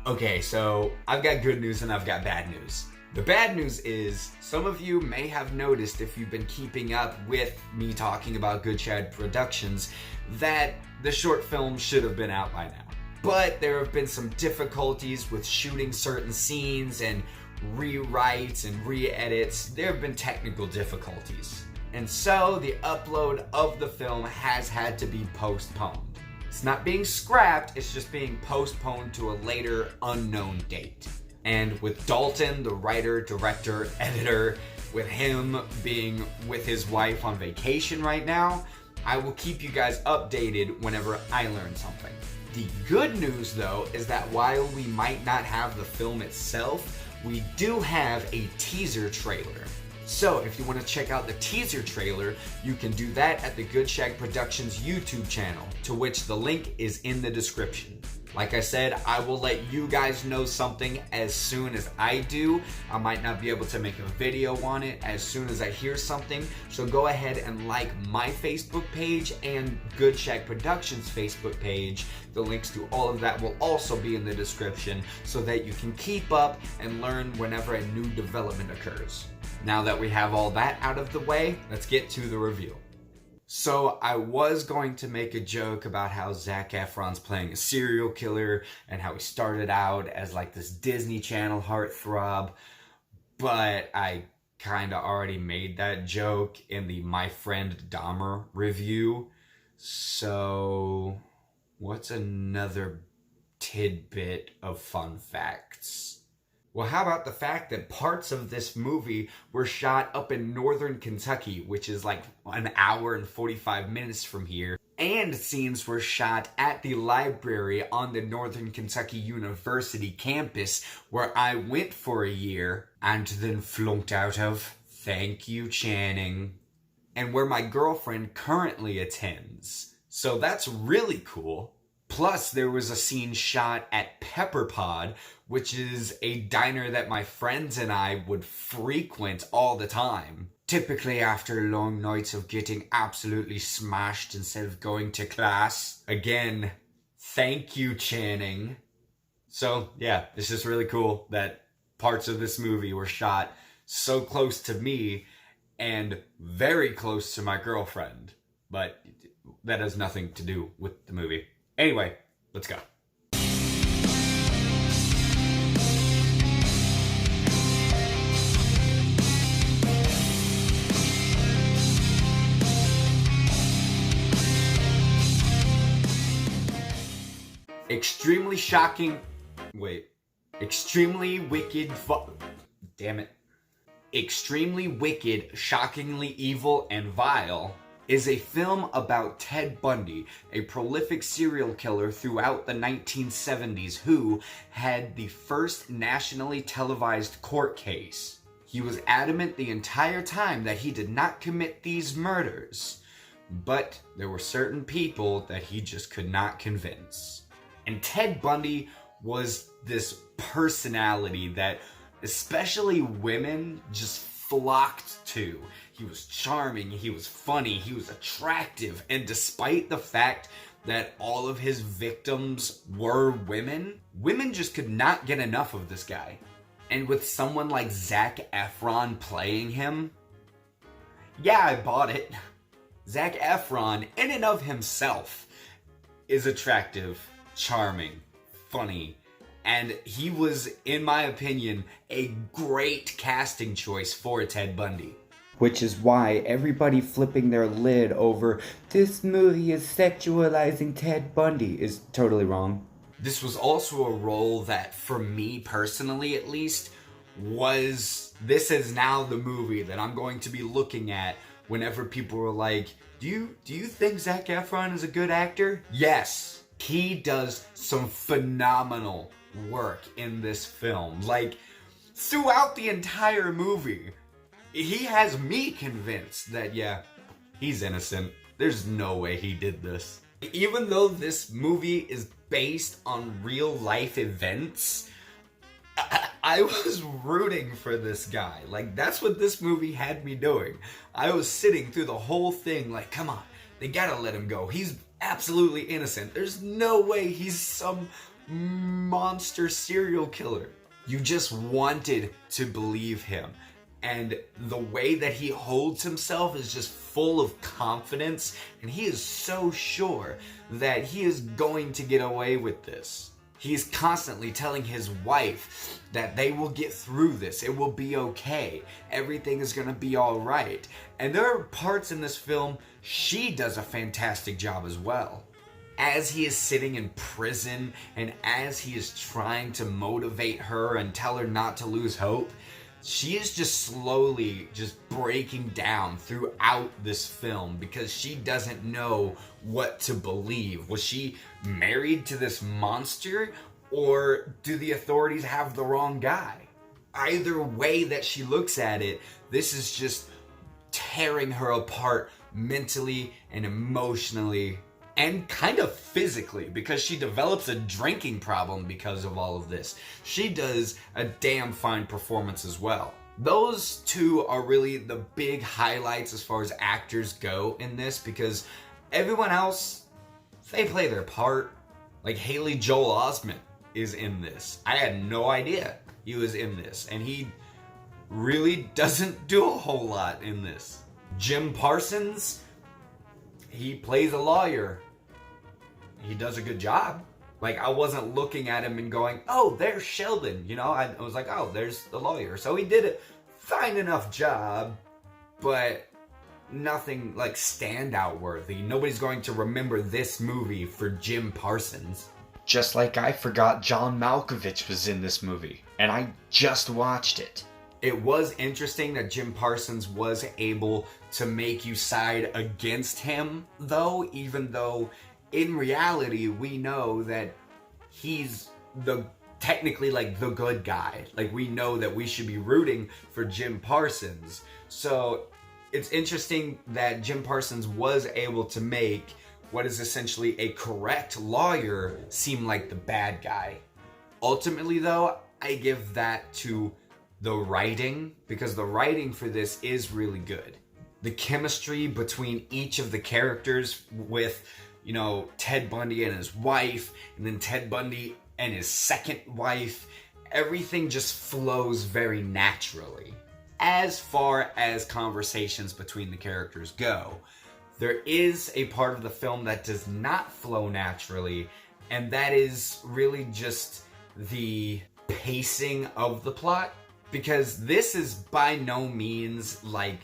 Okay, so I've got good news and I've got bad news. The bad news is, some of you may have noticed if you've been keeping up with me talking about Goodshag Productions, that the short film should have been out by now. But there have been some difficulties with shooting certain scenes and rewrites and re-edits. There have been technical difficulties. And so the upload of the film has had to be postponed. It's not being scrapped, it's just being postponed to a later unknown date. And with Dalton, the writer, director, editor, with him being with his wife on vacation right now, I will keep you guys updated whenever I learn something. The good news though is that while we might not have the film itself, we do have a teaser trailer. So if you want to check out the teaser trailer, you can do that at the Goodshag Productions YouTube channel, to which the link is in the description. Like I said, I will let you guys know something as soon as I do. I might not be able to make a video on it as soon as I hear something, so go ahead and like my Facebook page and Goodshag Productions Facebook page. The links to all of that will also be in the description so that you can keep up and learn whenever a new development occurs. Now that we have all that out of the way, let's get to the review. So I was going to make a joke about how Zac Efron's playing a serial killer and how he started out as like this Disney Channel heartthrob, but I kinda already made that joke in the My Friend Dahmer review. So what's another tidbit of fun facts? Well, how about the fact that parts of this movie were shot up in northern Kentucky, which is like an hour and 45 minutes from here, and scenes were shot at the library on the Northern Kentucky University campus, where I went for a year and then flunked out of. Thank you, Channing. And where my girlfriend currently attends. So that's really cool. Plus, there was a scene shot at Pepper Pod, which is a diner that my friends and I would frequent all the time. Typically after long nights of getting absolutely smashed instead of going to class. Again, thank you, Channing. So, yeah, it's just really cool that parts of this movie were shot so close to me and very close to my girlfriend. But that has nothing to do with the movie. Anyway, let's go. Extremely shocking. Wait. Extremely wicked. Damn it. Extremely Wicked, Shockingly Evil and Vile is a film about Ted Bundy, a prolific serial killer throughout the 1970s who had the first nationally televised court case. He was adamant the entire time that he did not commit these murders, but there were certain people that he just could not convince. And Ted Bundy was this personality that especially women just flocked to. He was charming, he was funny, he was attractive, and despite the fact that all of his victims were women, women just could not get enough of this guy. And with someone like Zac Efron playing him, yeah, I bought it. Zac Efron, in and of himself, is attractive, charming, funny, and he was, in my opinion, a great casting choice for Ted Bundy. Which is why everybody flipping their lid over this movie is sexualizing Ted Bundy is totally wrong. This was also a role that, for me personally at least, this is now the movie that I'm going to be looking at whenever people were like, do you think Zac Efron is a good actor? Yes, he does some phenomenal work in this film. Like, throughout the entire movie, he has me convinced that, yeah, he's innocent. There's no way he did this. Even though this movie is based on real life events, I was rooting for this guy. Like, that's what this movie had me doing. I was sitting through the whole thing like, come on, they gotta let him go. He's absolutely innocent. There's no way he's some monster serial killer. You just wanted to believe him. And the way that he holds himself is just full of confidence, and he is so sure that he is going to get away with this. He's constantly telling his wife that they will get through this. It will be okay. Everything is going to be all right. And there are parts in this film she does a fantastic job as well. As he is sitting in prison and as he is trying to motivate her and tell her not to lose hope, she is just slowly just breaking down throughout this film because she doesn't know what to believe. Was she married to this monster, or do the authorities have the wrong guy? Either way that she looks at it, this is just tearing her apart mentally and emotionally and kind of physically, because she develops a drinking problem because of all of this. She does a damn fine performance as well. Those two are really the big highlights as far as actors go in this, because everyone else, they play their part. Like Haley Joel Osment is in this. I had no idea he was in this, and he really doesn't do a whole lot in this. Jim Parsons, he plays a lawyer. He does a good job. Like, I wasn't looking at him and going, oh, there's Sheldon. You know, I was like, oh, there's the lawyer. So he did a fine enough job, but nothing like standout worthy. Nobody's going to remember this movie for Jim Parsons. Just like I forgot John Malkovich was in this movie, and I just watched it. It was interesting that Jim Parsons was able to make you side against him, though, even though in reality we know that he's technically like the good guy. Like, we know that we should be rooting for Jim Parsons. So it's interesting that Jim Parsons was able to make what is essentially a correct lawyer seem like the bad guy. Ultimately, though, I give that to the writing, because the writing for this is really good. The chemistry between each of the characters with, you know, Ted Bundy and his wife, and then Ted Bundy and his second wife, everything just flows very naturally. As far as conversations between the characters go, there is a part of the film that does not flow naturally, and that is really just the pacing of the plot. Because this is by no means like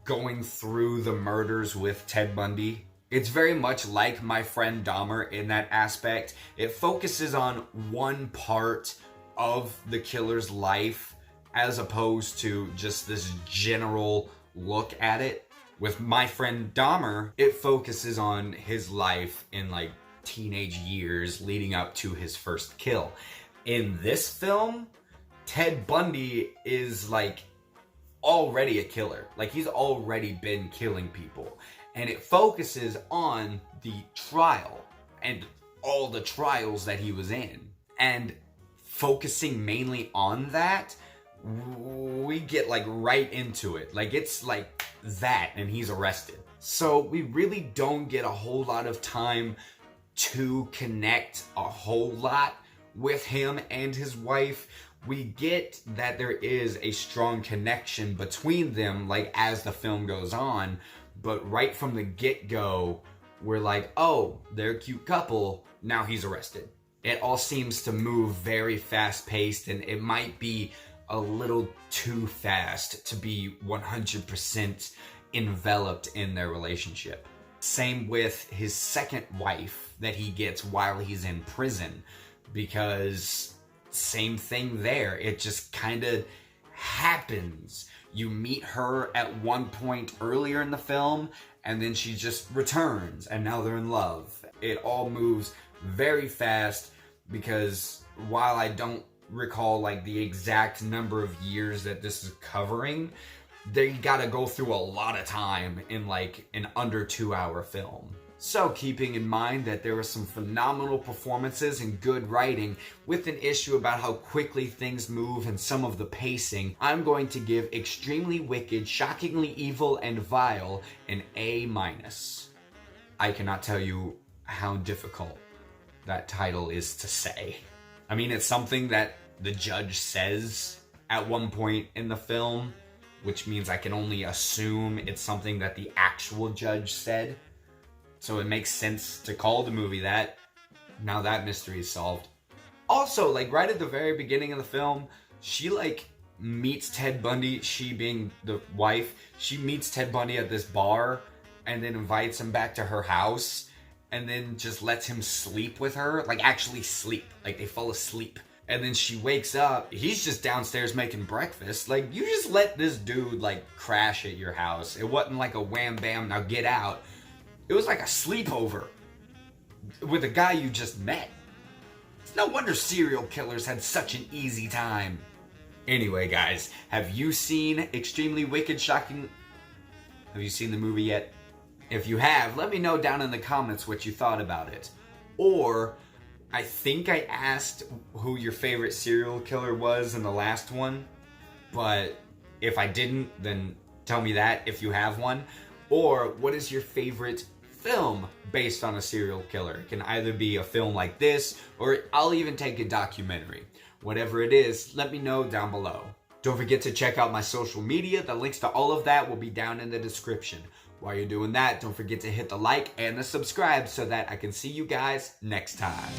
going through the murders with Ted Bundy. It's very much like My Friend Dahmer in that aspect. It focuses on one part of the killer's life as opposed to just this general look at it. With My Friend Dahmer, it focuses on his life in like teenage years leading up to his first kill. In this film, Ted Bundy is like already a killer. Like, he's already been killing people. And it focuses on the trial and all the trials that he was in. And focusing mainly on that, we get like right into it. Like, it's like that and he's arrested. So we really don't get a whole lot of time to connect a whole lot with him and his wife. We get that there is a strong connection between them, like, as the film goes on, but right from the get-go, we're like, oh, they're a cute couple, now he's arrested. It all seems to move very fast-paced, and it might be a little too fast to be 100% enveloped in their relationship. Same with his second wife that he gets while he's in prison, because same thing there. It just kind of happens. You meet her at one point earlier in the film, and then she just returns, and now they're in love. It all moves very fast, because while I don't recall like the exact number of years that this is covering, they gotta go through a lot of time in like an under 2-hour film. So, keeping in mind that there were some phenomenal performances and good writing, with an issue about how quickly things move and some of the pacing, I'm going to give Extremely Wicked, Shockingly Evil, and Vile an A-. I cannot tell you how difficult that title is to say. I mean, it's something that the judge says at one point in the film, which means I can only assume it's something that the actual judge said. So it makes sense to call the movie that. Now that mystery is solved. Also, like right at the very beginning of the film, she like meets Ted Bundy, she being the wife, she meets Ted Bundy at this bar and then invites him back to her house and then just lets him sleep with her, like actually sleep, like they fall asleep. And then she wakes up, he's just downstairs making breakfast. Like, you just let this dude like crash at your house. It wasn't like a wham bam, now get out. It was like a sleepover with a guy you just met. It's no wonder serial killers had such an easy time. Anyway, guys, have you seen Extremely Wicked, Shocking? Have you seen the movie yet? If you have, let me know down in the comments what you thought about it. Or, I think I asked who your favorite serial killer was in the last one, but if I didn't, then tell me that if you have one. Or, what is your favorite film based on a serial killer? It can either be a film like this, or I'll even take a documentary. Whatever it is, let me know down below. Don't forget to check out my social media. The links to all of that will be down in the description. While you're doing that, don't forget to hit the like and the subscribe so that I can see you guys next time.